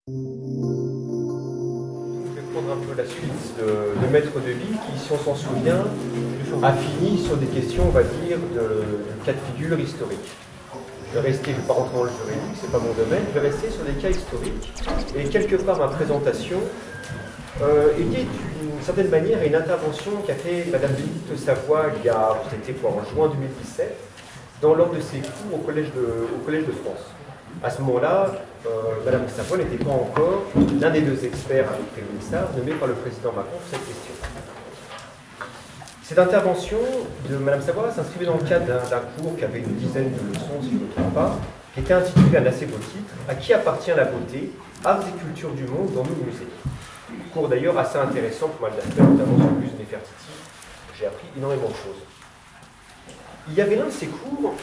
Je vais prendre un peu la suite de Maître de Ville qui, si on s'en souvient, a fini sur des questions, on va dire, de cas de figure historique. Je vais rester, je ne vais pas rentrer dans le juridique, c'est pas mon domaine, je vais rester sur des cas historiques. Et quelque part, ma présentation était d'une certaine manière une intervention qu'a fait Madame Bénédicte Savoie c'était en juin 2017, dans l'ordre de ses cours au Collège de France. À ce moment-là, Madame Savoie n'était pas encore l'un des deux experts avec le ministère nommé par le président Macron pour cette question. Cette intervention de Madame Savoie s'inscrivait dans le cadre d'un cours qui avait une dizaine de leçons, si je ne me trompe pas, qui était intitulé un assez beau titre, « À qui appartient la beauté, arts et culture du monde dans nos musées ?» Cours d'ailleurs assez intéressant pour mal d'aspects, notamment sur le bus de Nefertiti. J'ai appris énormément de choses. Il y avait l'un de ces cours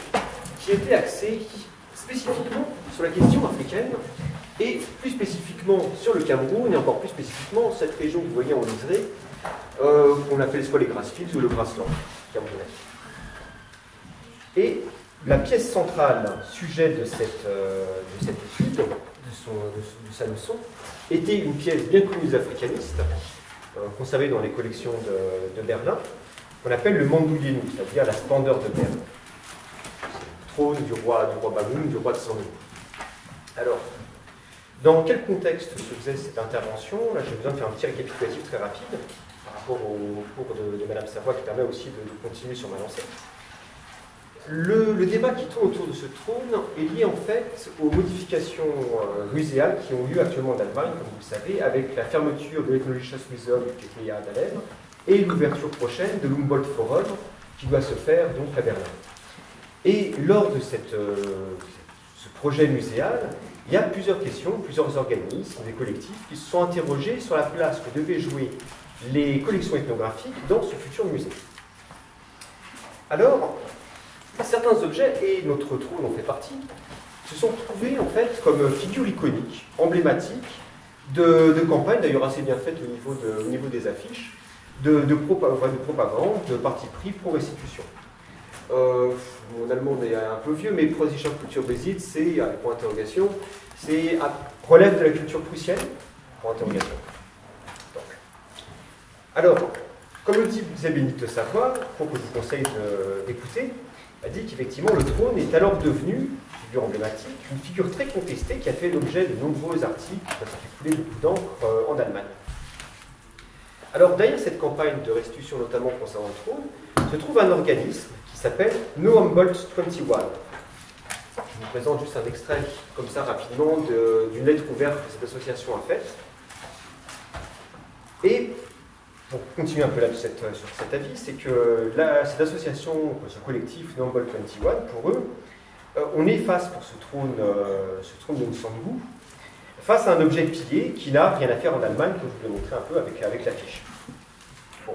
qui était axé spécifiquement sur la question africaine et plus spécifiquement sur le Cameroun et encore plus spécifiquement cette région que vous voyez en liseré, qu'on appelle soit les Grassfields ou le Grassland camerounais. Et la pièce centrale, sujet de cette étude, de sa leçon, était une pièce bien connue des africanistes, conservée dans les collections de Berlin, qu'on appelle le Mandouliénou, c'est-à-dire la splendeur de Berlin. Trône du roi Bamoun, du roi de Saint-Denis. Alors, dans quel contexte se faisait cette intervention? Là, j'ai besoin de faire un petit récapitulatif très rapide par rapport au cours de Madame Savoie qui permet aussi de continuer sur ma lancée. Le débat qui tourne autour de ce trône est lié en fait aux modifications muséales qui ont lieu actuellement en Allemagne, comme vous le savez, avec la fermeture de l'Ethnologisches Museum qui était à Dahlem et l'ouverture prochaine de l'Humboldt Forum qui doit se faire donc à Berlin. Et lors de ce projet muséal, il y a plusieurs questions, plusieurs organismes, des collectifs qui se sont interrogés sur la place que devaient jouer les collections ethnographiques dans ce futur musée. Alors, certains objets, et notre trône en fait partie, se sont trouvés en fait comme figures iconiques, emblématiques de campagnes, d'ailleurs assez bien faites au niveau des affiches, de propagande, de parti pris pour restitution. Mon allemand est un peu vieux, mais Preußische-Kulturbesitz, c'est, point d'interrogation, c'est relève de la culture prussienne, point d'interrogation. Alors, comme le disait Bénédicte Savoie, pour que je vous conseille d'écouter, a dit qu'effectivement le trône est alors devenu, figure emblématique, une figure très contestée qui a fait l'objet de nombreux articles, ça fait couler beaucoup d'encre en Allemagne. Alors derrière cette campagne de restitution, notamment concernant le trône, se trouve un organisme qui s'appelle No Humboldt 21. Je vous présente juste un extrait, comme ça, rapidement, d'une lettre ouverte que cette association a faite. Et, pour continuer un peu là sur cet avis, c'est que cette association, ce collectif No Humboldt 21, pour eux, on est face, pour ce trône de Nsangou, face à un objet pillé qui n'a rien à faire en Allemagne, comme je vous l'ai montré un peu avec l'affiche. Bon.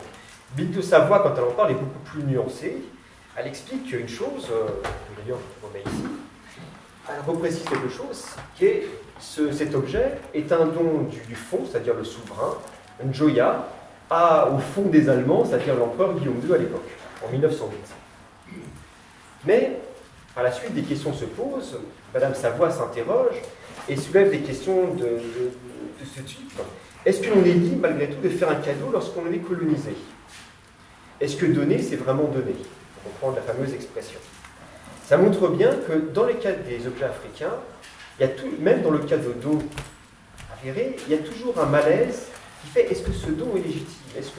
Bénédicte Savoie, quand elle en parle, est beaucoup plus nuancée. Elle explique une chose, d'ailleurs je vous remets ici, elle reprécise quelque chose, qui est cet objet est un don du fond, c'est-à-dire le souverain, Njoya, au fond des Allemands, c'est-à-dire l'empereur Guillaume II à l'époque, en 1908. Mais, à la suite, des questions se posent, Madame Savoie s'interroge et soulève des questions de ce type. Est-ce que l'on est libre, malgré tout, de faire un cadeau lorsqu'on est colonisé? Est-ce que donner, c'est vraiment donner? Pour reprendre la fameuse expression. Ça montre bien que dans le cas des objets africains, il y a même dans le cas de dons avérés, il y a toujours un malaise qui fait est-ce que ce don est légitime? Est-ce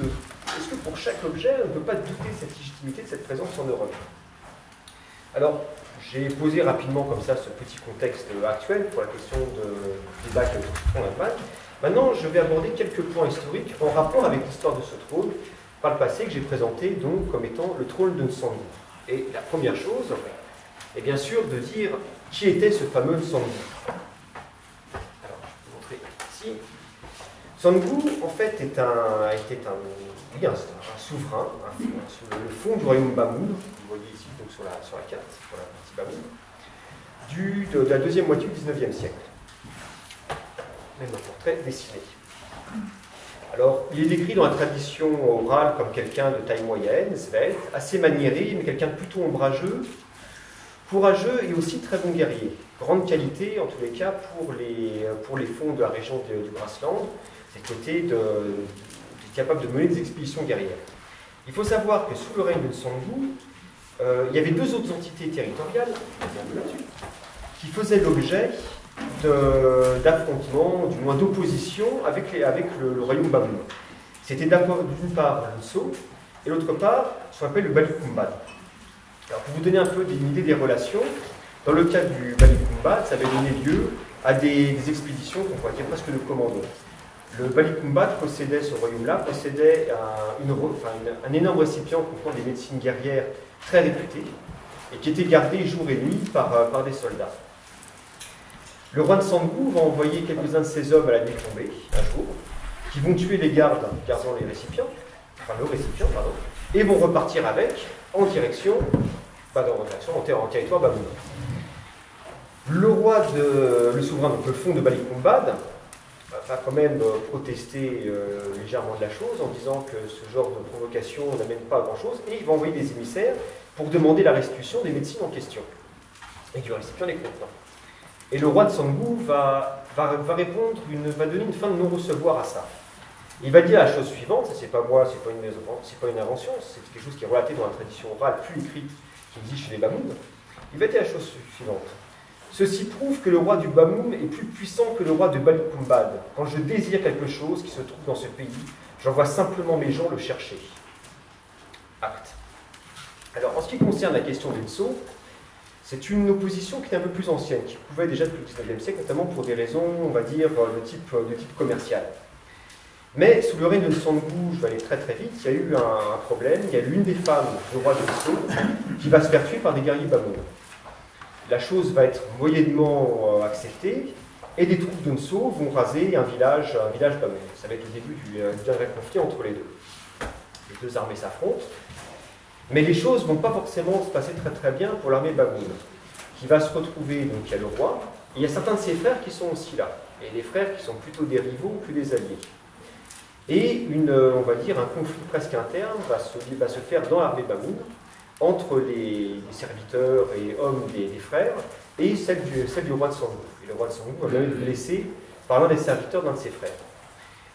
que pour chaque objet, on ne peut pas douter de cette légitimité, de cette présence en Europe? Alors, j'ai posé rapidement comme ça ce petit contexte actuel pour la question du débat qui est en Allemagne. Maintenant, je vais aborder quelques points historiques en rapport avec l'histoire de ce trône par le passé que j'ai présenté donc comme étant le trône de Nsangou. Et la première chose est bien sûr de dire qui était ce fameux Nsangou. Alors, je vais vous montrer ici. Nsangou, en fait, était un souverain, sur le fond du royaume Bamoun, vous voyez ici donc sur la carte, sur la partie Bamoun, de la deuxième moitié du XIXe siècle. Même un portrait dessiné. Alors, il est décrit dans la tradition orale comme quelqu'un de taille moyenne, svelte, assez maniéré, mais quelqu'un de plutôt ombrageux, courageux et aussi très bon guerrier. grande qualité, en tous les cas, pour les fonds de la région du Grassland, c'est le côté capable de mener des expéditions guerrières. Il faut savoir que sous le règne de Nsongu, il y avait deux autres entités territoriales qui faisaient l'objet d'affrontements, du moins d'opposition avec le royaume Bamoun. C'était d'une part le Nso et d'autre part ce qu'on appelle le Balikumbad. Alors pour vous donner un peu une idée des relations, dans le cas du Balikumbad, ça avait donné lieu à des expéditions qu'on pourrait dire presque de commando. Le Balikumbad ce royaume-là possédait un énorme récipient contenant des médecines guerrières très réputées et qui était gardé jour et nuit par des soldats. Le roi de Nsongu va envoyer quelques-uns de ses hommes à la nuit tombée, un jour, qui vont tuer les gardes gardant le récipient, et vont repartir avec en direction en territoire bamoun. Le souverain, donc le fond de Balikumbad, va quand même protester légèrement de la chose en disant que ce genre de provocation n'amène pas à grand-chose, et il va envoyer des émissaires pour demander la restitution des médecines en question et du récipient des contenants. Et le roi de Nsongu va donner une fin de non-recevoir à ça. Il va dire la chose suivante, c'est pas moi, c'est pas une invention, c'est quelque chose qui est relaté dans la tradition orale plus écrite qui existe chez les Bamoun. Il va dire la chose suivante. Ceci prouve que le roi du Bamoun est plus puissant que le roi de Balikumbad. Quand je désire quelque chose qui se trouve dans ce pays, j'envoie simplement mes gens le chercher. Acte. Alors, en ce qui concerne la question des Nso, c'est une opposition qui est un peu plus ancienne, qui pouvait déjà depuis le XIXe siècle, notamment pour des raisons, on va dire, de type commercial. Mais sous le règne de Nsongu, je vais aller très très vite, il y a eu un problème. Il y a eu une des femmes du roi de Nso qui va se faire tuer par des guerriers Bamoun. La chose va être moyennement acceptée, et des troupes de Nso vont raser un village Bamoun. Ça va être le début du vrai conflit entre les deux. Les deux armées s'affrontent, mais les choses ne vont pas forcément se passer très très bien pour l'armée Bamoun, qui va se retrouver, donc il y a le roi, et il y a certains de ses frères qui sont aussi là, et les frères qui sont plutôt des rivaux que des alliés. Et on va dire un conflit presque interne va se faire dans l'armée Bamoun entre les serviteurs et hommes des frères et celle du roi de Nsongu. Et le roi de Nsongu va même être blessé par l'un des serviteurs d'un de ses frères.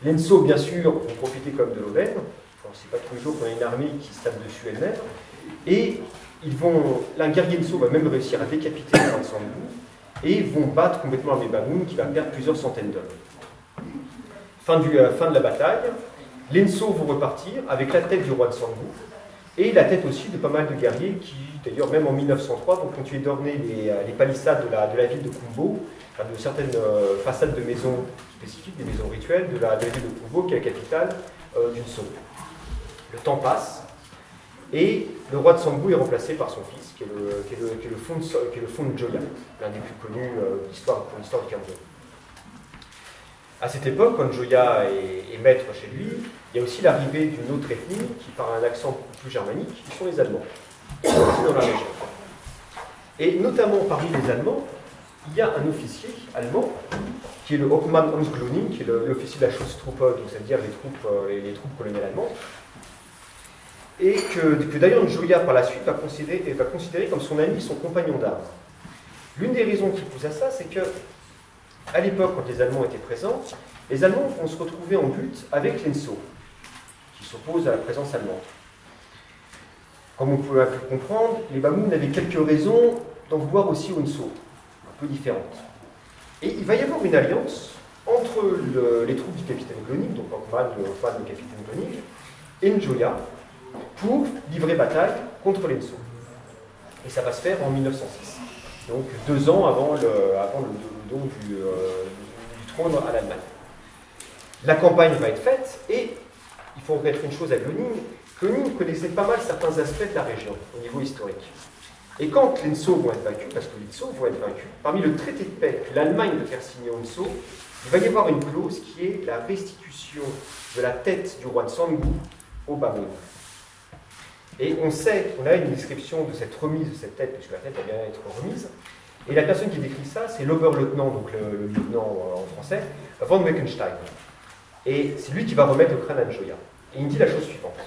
Les Nso, bien sûr, vont profiter comme de l'aubaine. C'est pas tous les jours qu'on a une armée qui se tape dessus elle-même. Et un guerrier Nso va même réussir à décapiter le roi de Nsongu et vont battre complètement l'armée Bamoun qui va perdre plusieurs centaines d'hommes. Fin de la bataille, les Nso vont repartir avec la tête du roi de Nsongu et la tête aussi de pas mal de guerriers qui, d'ailleurs, même en 1903, vont continuer d'orner les palissades de la ville de Kumbo, de certaines façades de maisons spécifiques, des maisons rituelles de la ville de Kumbo, qui est la capitale du Nso. Le temps passe et le roi de Nsongu est remplacé par son fils, qui est le Fon Njoya, l'un des plus connus pour l'histoire du Cameroun. À cette époque, quand Njoya est maître chez lui, il y a aussi l'arrivée d'une autre ethnie qui parle un accent plus germanique, qui sont les Allemands, qui sont aussi dans la région. Et notamment parmi les Allemands, il y a un officier allemand qui est le Hauptmann Hans Glöning, qui est l'officier de la Schutztruppe, c'est-à-dire les troupes coloniales allemandes, et que d'ailleurs Njoya par la suite va considérer comme son ami, son compagnon d'armes. L'une des raisons qui pousse à ça, c'est que à l'époque, quand les Allemands étaient présents, les Allemands vont se retrouver en lutte avec les Nso, qui s'opposent à la présence allemande. Comme on peut le comprendre, les Bamoun avaient quelques raisons d'en vouloir aussi aux Nso, un peu différentes. Et il va y avoir une alliance entre les troupes du capitaine Glöning, donc le capitaine Glöning, et Njoya, pour livrer bataille contre les Nso. Et ça va se faire en 1906, donc 2 ans avant le don du trône à l'Allemagne. La campagne va être faite et il faut reconnaître une chose à Glöning. Glöning connaissait pas mal certains aspects de la région au niveau historique. Et quand les Nso vont être vaincus, parce que les Nso vont être vaincus, parmi le traité de paix que l'Allemagne va faire signer aux Nso, il va y avoir une clause qui est la restitution de la tête du roi de Nsongu au Bamoun. Et on a une description de cette remise de cette tête, puisque la tête va bien être remise. Et la personne qui décrit ça, c'est l'Oberleutnant, donc le lieutenant en français, von Weckenstein. Et c'est lui qui va remettre le crâne à Njoya. Et il dit la chose suivante.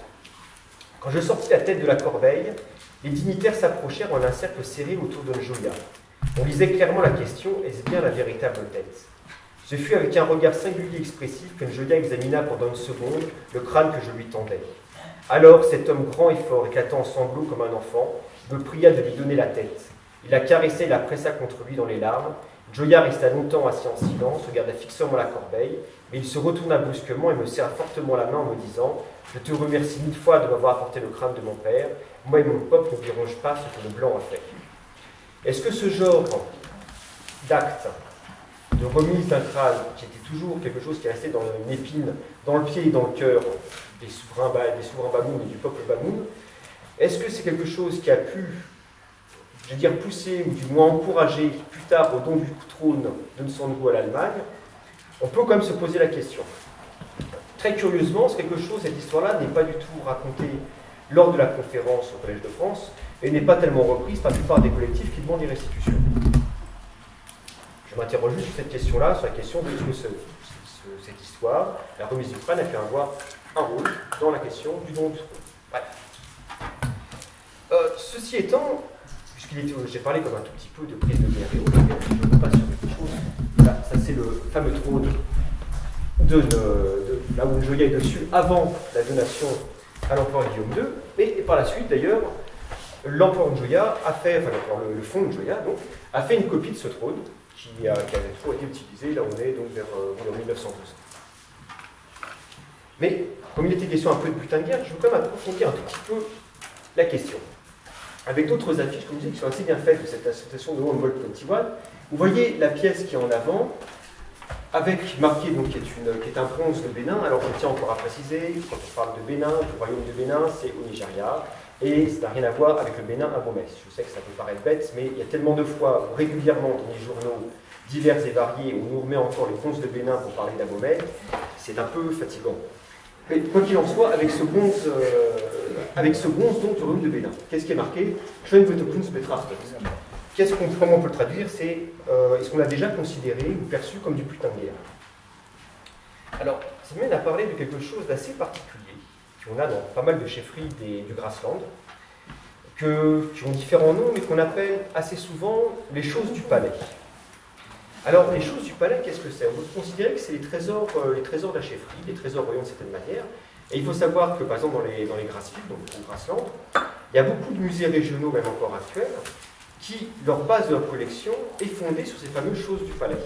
Quand je sortis la tête de la corbeille, les dignitaires s'approchèrent en un cercle serré autour de Njoya. On lisait clairement la question, est-ce bien la véritable tête? Ce fut avec un regard singulier expressif que Njoya examina pendant une seconde le crâne que je lui tendais. Alors cet homme grand et fort, éclatant en sanglots comme un enfant, me pria de lui donner la tête. Il la caressait et la pressa contre lui dans les larmes. Njoya resta longtemps assis en silence, regarda fixement la corbeille, mais il se retourna brusquement et me serra fortement la main en me disant « Je te remercie 1000 fois de m'avoir apporté le crâne de mon père. Moi et mon peuple n'oublierons pas ce que le blanc a fait. » Est-ce que ce genre d'acte de remise d'un crâne, qui était toujours quelque chose qui restait dans une épine, dans le pied et dans le cœur des souverains Bamoun et du peuple Bamoun, est-ce que c'est quelque chose qui a pu, je veux dire, pousser ou du moins encourager plus tard au don du trône de Nsandgou à l'Allemagne? On peut quand même se poser la question. Très curieusement, c'est quelque chose, cette histoire-là n'est pas du tout racontée lors de la conférence au Collège de France et n'est pas tellement reprise par la plupart des collectifs qui demandent des restitutions. Je m'interroge juste sur cette question-là, sur la question de est-ce que cette histoire, la remise du crâne, a pu avoir un rôle dans la question du don du trône. Bref. Ceci étant, j'ai parlé comme un tout petit peu de prise de guerre et autres, je repasse sur quelque chose. Là, ça c'est le fameux trône là où Njoya est dessus avant la donation à l'empereur Guillaume II, et par la suite d'ailleurs, l'empereur Njoya a fait, enfin le fonds Njoya donc, a fait une copie de ce trône qui avait trop été utilisé, là on est donc vers 1912. Mais comme il était question un peu de butin de guerre, je veux quand même approfondir un tout petit peu la question. Avec d'autres affiches, comme je disais, qui sont assez bien faites de cette association de Humboldt 21, vous voyez la pièce qui est en avant, avec marqué, donc, qui est un bronze de Bénin. Alors je tiens encore à préciser, quand on parle de Bénin, du royaume de Bénin, c'est au Nigeria, et ça n'a rien à voir avec le Bénin à Bomès. Je sais que ça peut paraître bête, mais il y a tellement de fois, régulièrement, dans les journaux divers et variés, où on nous remet encore les bronzes de Bénin pour parler d'Abomey, c'est un peu fatigant. Mais quoi qu'il en soit, avec ce bronze donc, du royaume de Bénin, qu'est-ce qui est marqué? Comment on peut le traduire? C'est est-ce qu'on l'a déjà considéré ou perçu comme du butin de guerre? Alors, ça m'amène à parler de quelque chose d'assez particulier, qu'on a dans pas mal de chefferies du Grassland, qui ont différents noms, mais qu'on appelle assez souvent les choses du palais. Alors, les choses du palais, qu'est-ce que c'est? On peut considérer que c'est les trésors de la chefferie, les trésors royaux de certaine manière. Et il faut savoir que, par exemple, dans les Grassfields, donc au Grassland, il y a beaucoup de musées régionaux, même encore actuels, qui, leur base de leur collection, est fondée sur ces fameuses choses du palais.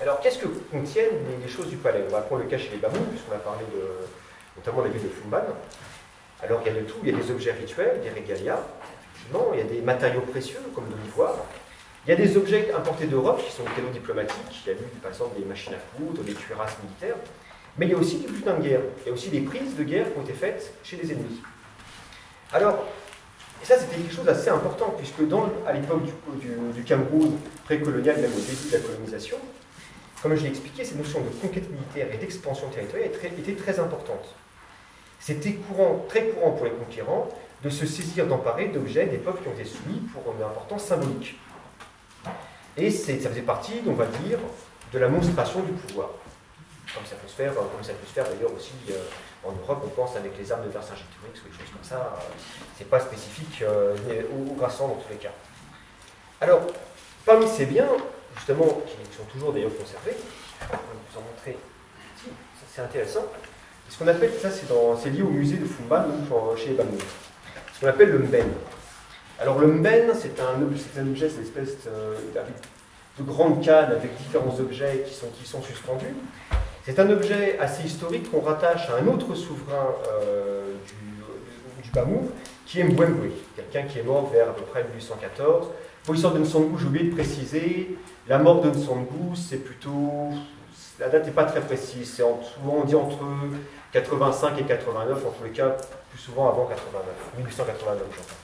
Alors, qu'est-ce que contiennent les choses du palais? On va prendre le cas chez les Bamoun, puisqu'on a parlé notamment de la ville de Fumban. Alors, il y a de tout, il y a des objets rituels, des régalias, effectivement, il y a des matériaux précieux, comme de l'ivoire. Il y a des objets importés d'Europe, qui sont des cadeaux diplomatiques. Il y a eu, par exemple, des machines à coudre, des cuirasses militaires. Mais il y a aussi du butin de guerre. Il y a aussi des prises de guerre qui ont été faites chez les ennemis. Alors, et ça, c'était quelque chose d'assez important, puisque à l'époque du Cameroun précolonial, même au début de la colonisation, comme je l'ai expliqué, cette notion de conquête militaire et d'expansion territoriale était très importante. C'était très courant pour les conquérants de se saisir, d'emparer d'objets des peuples qui ont été soumis pour une importance symbolique. Et ça faisait partie, on va dire, de la monstration du pouvoir. Comme ça peut se faire d'ailleurs aussi en Europe, on pense avec les armes de Vercingétorix ou des choses comme ça. C'est pas spécifique au Grassland dans tous les cas. Alors, parmi ces biens, justement, qui sont toujours d'ailleurs conservés, je vais vous en montrer ici, c'est intéressant. Ce qu'on appelle, ça c'est lié au musée de Fumban, chez les Bamoun. Ce qu'on appelle le mben. Alors le mben, c'est un objet, c'est une espèce de grande canne avec différents objets qui sont suspendus. C'est un objet assez historique qu'on rattache à un autre souverain du Bamoun, qui est Mbwembwe, quelqu'un qui est mort vers à peu près 1814. Pour l'histoire de Nsandgou, j'ai oublié de préciser, la mort de Nsandgou, c'est plutôt... La date n'est pas très précise, souvent on dit entre 85 et 89, en tous les cas, plus souvent avant 89, 1889, j'entends.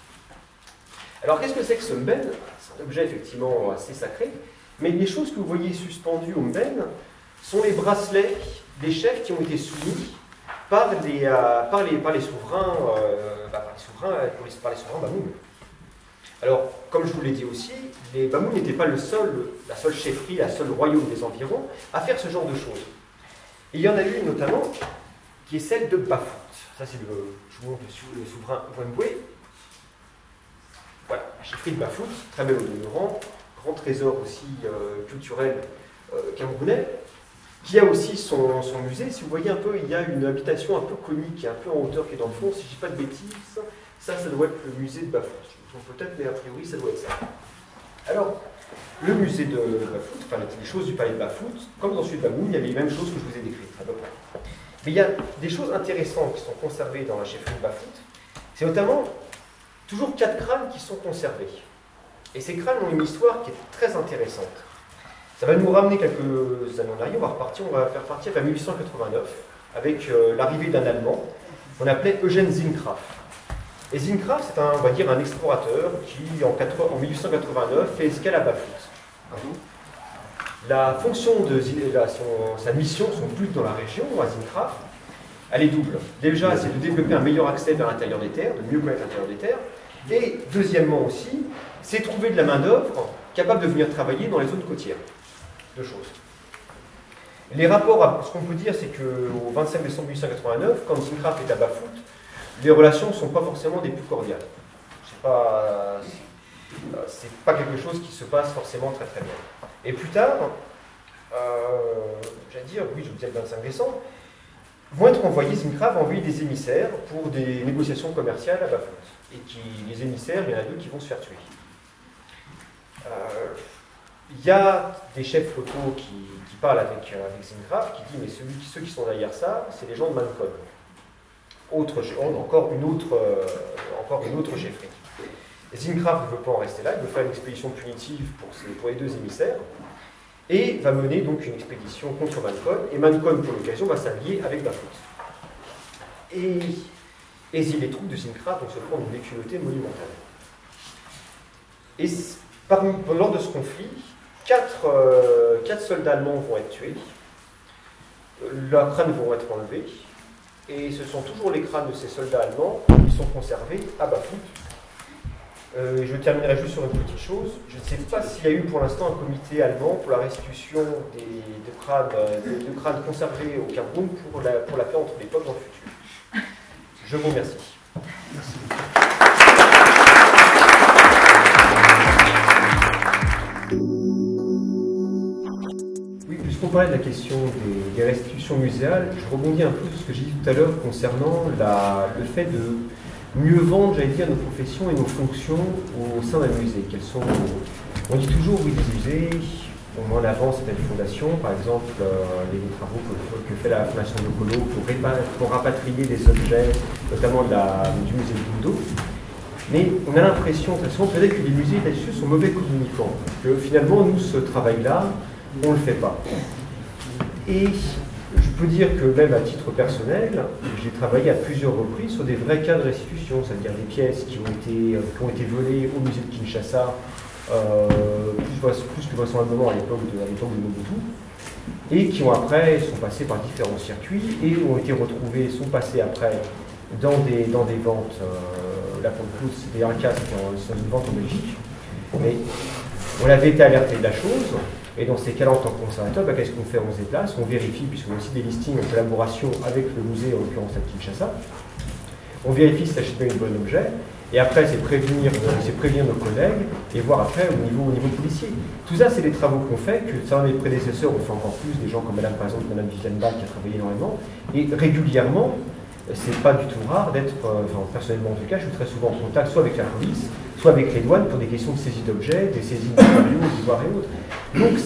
Alors qu'est-ce que c'est que ce mben? C'est un objet effectivement assez sacré, mais les choses que vous voyez suspendues au mben sont les bracelets des chefs qui ont été soumis par les souverains Bamoun. Alors, comme je vous l'ai dit aussi, les Bamoun n'étaient pas la seule chefferie, la seule royaume des environs à faire ce genre de choses. Et il y en a une notamment qui est celle de Bafut. Ça, c'est le souverain Mbwembwe. Voilà. chefferie de Bafout, très belle au demeurant, grand trésor aussi culturel camerounais, qui a aussi son musée. Si vous voyez un peu, il y a une habitation un peu conique, qui est un peu en hauteur, qui est dans le fond. Si je ne dis pas de bêtises, ça doit être le musée de Bafout. Peut-être, mais a priori, ça doit être ça. Alors, le musée de Bafout, enfin les choses du palais de Bafout, comme dans celui de Bamoun, il y avait les mêmes choses que je vous ai décrites, à peu près. Mais il y a des choses intéressantes qui sont conservées dans la chefferie de Bafout. C'est notamment toujours 4 crânes qui sont conservés. Et ces crânes ont une histoire qui est très intéressante. Ça va nous ramener quelques années en arrière, on va faire partir vers 1889, avec l'arrivée d'un Allemand qu'on appelait Eugen Zinnkraff. Et Zinnkraff, c'est on va dire un explorateur qui, en 1889, fait escale à Bafout. La fonction de sa mission, son but dans la région, à Zinnkraff, elle est double. Déjà, c'est de développer un meilleur accès vers l'intérieur des terres, de mieux connaître l'intérieur des terres. Et deuxièmement aussi, c'est trouver de la main-d'œuvre capable de venir travailler dans les zones côtières. Deux choses. Les rapports, ce qu'on peut dire, c'est qu'au 25 décembre 1889, quand Zinnkraff est à Bafout, les relations ne sont pas forcément des plus cordiales. C'est pas quelque chose qui se passe forcément très très bien. Et plus tard, j'allais dire, oui, je vous disais le 25 décembre, vont être envoyés, Zinnkraff va envoyer des émissaires pour des négociations commerciales à Bafout. Et les émissaires, il y en a 2 qui vont se faire tuer. Il y a des chefs locaux qui parlent avec Zinnkraff, qui disent, mais ceux qui sont derrière ça, c'est les gens de Mancon. Encore une autre chefferie. Et Zinnkraff ne veut pas en rester là, il veut faire une expédition punitive pour les 2 émissaires, et va mener donc une expédition contre Mancon, et Mancon, pour l'occasion, va s'allier avec Bafout. Et les troupes de Zinnkraff vont se prendre une déculottée monumentale. Et lors de ce conflit, 4 soldats allemands vont être tués, leurs crânes vont être enlevés, et ce sont toujours les crânes de ces soldats allemands qui sont conservés à Bafout. Je terminerai juste sur une petite chose. Je ne sais pas s'il y a eu pour l'instant un comité allemand pour la restitution de crânes conservés au Cameroun pour la paix entre les peuples dans le futur. Je vous remercie. Merci. Oui, puisqu'on parlait de la question des restitutions muséales, je rebondis un peu sur ce que j'ai dit tout à l'heure concernant le fait de mieux vendre, j'allais dire, nos professions et nos fonctions au sein d'un musée. On dit toujours, oui, les musées, on met en avant certaines fondations, par exemple, les travaux que fait la Fondation de Colo pour rapatrier des objets, notamment du musée de Bundo. Mais on a l'impression, très souvent, peut-être que les musées là-dessus sont mauvais communicants, que finalement, nous, ce travail-là, on ne le fait pas. Et je peux dire que même à titre personnel, j'ai travaillé à plusieurs reprises sur des vrais cas de restitution, c'est-à-dire des pièces qui ont été volées au musée de Kinshasa, plus que vraisemblablement à l'époque de Mobutu, et qui sont passées par différents circuits et ont été retrouvées, sont passées après dans des ventes. Là pour le coup, c'était un cas, c'était une vente en Belgique, mais on avait été alerté de la chose. Et dans ces cas-là, en tant que conservateur, qu'est-ce qu'on fait? On se déplace, on vérifie, puisqu'on a aussi des listings en collaboration avec le musée, en l'occurrence à Kinshasa. On vérifie si c'est bien un bon objet, et après, c'est prévenir nos collègues, et voir après au niveau policier. Tout ça, c'est des travaux qu'on fait, que certains de mes prédécesseurs ont fait encore plus, des gens comme par exemple Mme Viviane Bach, qui a travaillé énormément, et régulièrement, c'est pas du tout rare d'être, personnellement en tout cas, je suis très souvent en contact soit avec la police, soit avec les douanes pour des questions de saisie d'objets, des saisies de matériaux, d'ivoire et autres. Donc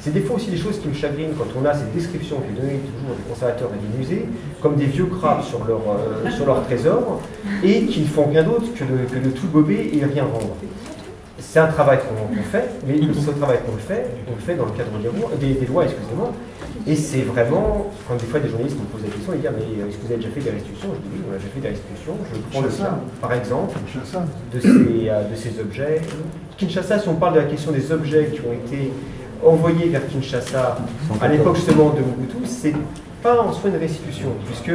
c'est des fois aussi des choses qui me chagrinent quand on a ces descriptions qui sont données toujours des conservateurs et des musées, comme des vieux crabes sur leur trésor, et qui ne font rien d'autre que de tout gober et rien vendre. C'est un travail qu'on fait, mais ce travail on le fait dans le cadre des lois, excusez-moi. Et c'est vraiment, quand des fois des journalistes me posent la question, ils disent mais est-ce que vous avez déjà fait des restitutions? Je dis oui, on a déjà fait des restitutions. Je prends le cas, par exemple, de ces objets. Kinshasa, si on parle de la question des objets qui ont été envoyés vers Kinshasa à l'époque justement de Mobutu, c'est pas en soi une restitution, puisque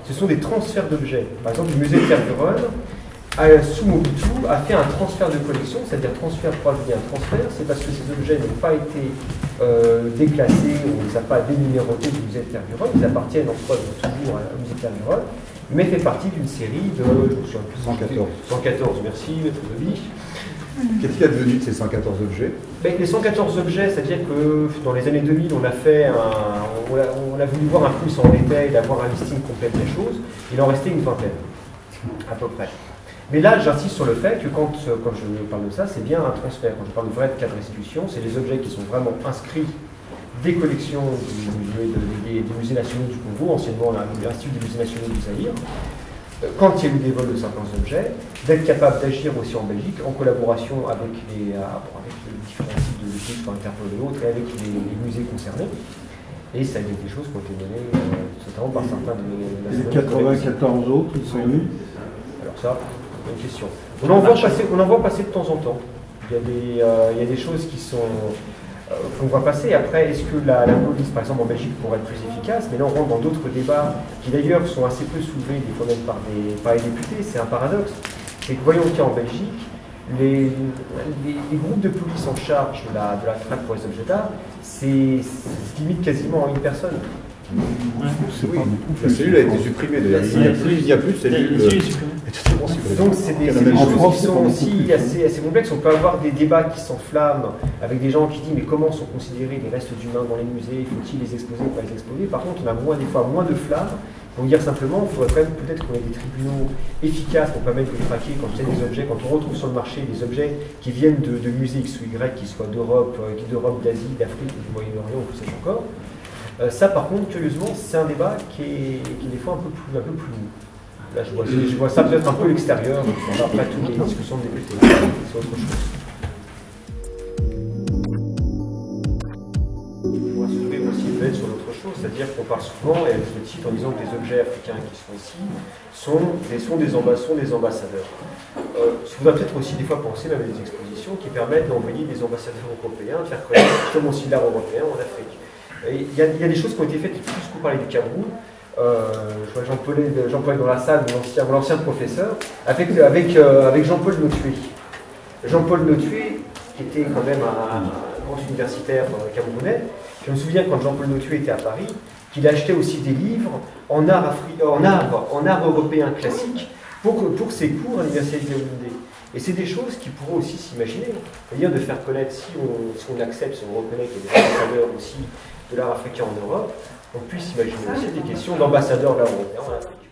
ce sont des transferts d'objets. Par exemple, le musée de Tervuren, sous Mobutu, a fait un transfert de collection, c'est-à-dire transfert pour ajouter un transfert, c'est parce que ces objets n'ont pas été déclassés, on ne les a pas dénumérotés du musée de Tervuren, ils appartiennent en soi toujours au musée de Tervuren, mais fait partie d'une série de, je me souviens plus, 114. 114, merci, maître Debi. Qu'est-ce qu'il y a devenu de ces 114 objets? Les 114 objets, c'est-à-dire que dans les années 2000, on a voulu voir un peu où ça en était et d'avoir un listing complet des choses. Il en restait une vingtaine, à peu près. Mais là, j'insiste sur le fait que quand je parle de ça, c'est bien un transfert. Quand je parle de vrai cas de restitution, c'est des objets qui sont vraiment inscrits des collections des musées nationaux du Congo, anciennement l'Institut des musées nationaux du Zaïre. Quand il y a eu des vols de certains objets, d'être capable d'agir aussi en Belgique en collaboration avec les différents types de justice, par Interpol et autres, et avec les musées concernés. Et ça a été des choses qui ont été menées notamment par certains de les 94 autres, ils sont venus. Alors ça, bonne question. On en voit passer de temps en temps. Il y a des choses qui sont qu'on voit passer. Après, est-ce que la police, par exemple en Belgique, pourrait être plus efficace? Mais là, on rentre dans d'autres débats qui d'ailleurs sont assez peu soulevés, des fois même par les députés. C'est un paradoxe. C'est que voyons qu'il y a en Belgique, les groupes de police en charge de la traque pour les objets d'art, c'est limite quasiment à une personne. Oui, la cellule a été supprimée d'ailleurs. Il n'y a plus de cellule. Donc c'est des choses qui sont aussi assez complexes. On peut avoir des débats qui s'enflamment avec des gens qui disent mais comment sont considérés les restes d'humains dans les musées, faut-il les exposer ou pas les exposer? Par contre on a des fois moins de flammes pour dire simplement il faudrait quand même peut-être qu'on ait des tribunaux efficaces pour permettre de traquer quand il y a des objets, quand on retrouve sur le marché des objets qui viennent de musées X ou Y, qui soient d'Europe, d'Asie, d'Afrique, du Moyen-Orient ou que sais-je encore. Ça, par contre, curieusement, c'est un débat qui est des fois un peu plus mou. Là, je vois ça peut-être un peu l'extérieur, après toutes les discussions de députés. C'est autre chose. Je voudrais soulever aussi peut-être sur autre chose, c'est-à-dire qu'on parle souvent, et à juste titre, en disant que les objets africains qui sont ici sont des ambassadeurs. Je voudrais peut-être aussi des fois penser même à des expositions qui permettent d'envoyer des ambassadeurs européens, de faire connaître comme aussi l'art européen en Afrique. Il y a des choses qui ont été faites, plus qu'on parlait du Cameroun. Je vois Jean-Paul dans la salle, mon ancien professeur, avec Jean-Paul Notué. Jean-Paul Notué, qui était quand même un grand universitaire camerounais, je me souviens quand Jean-Paul Notué était à Paris, qu'il achetait aussi des livres en art européen classique pour ses cours à l'université de Yaoundé. Et c'est des choses qui pourraient aussi s'imaginer. C'est-à-dire de faire connaître, si on accepte, si on reconnaît qu'il y a des ambassadeurs aussi de l'art africain en Europe, on puisse imaginer aussi des questions d'ambassadeurs de l'art européen en Afrique.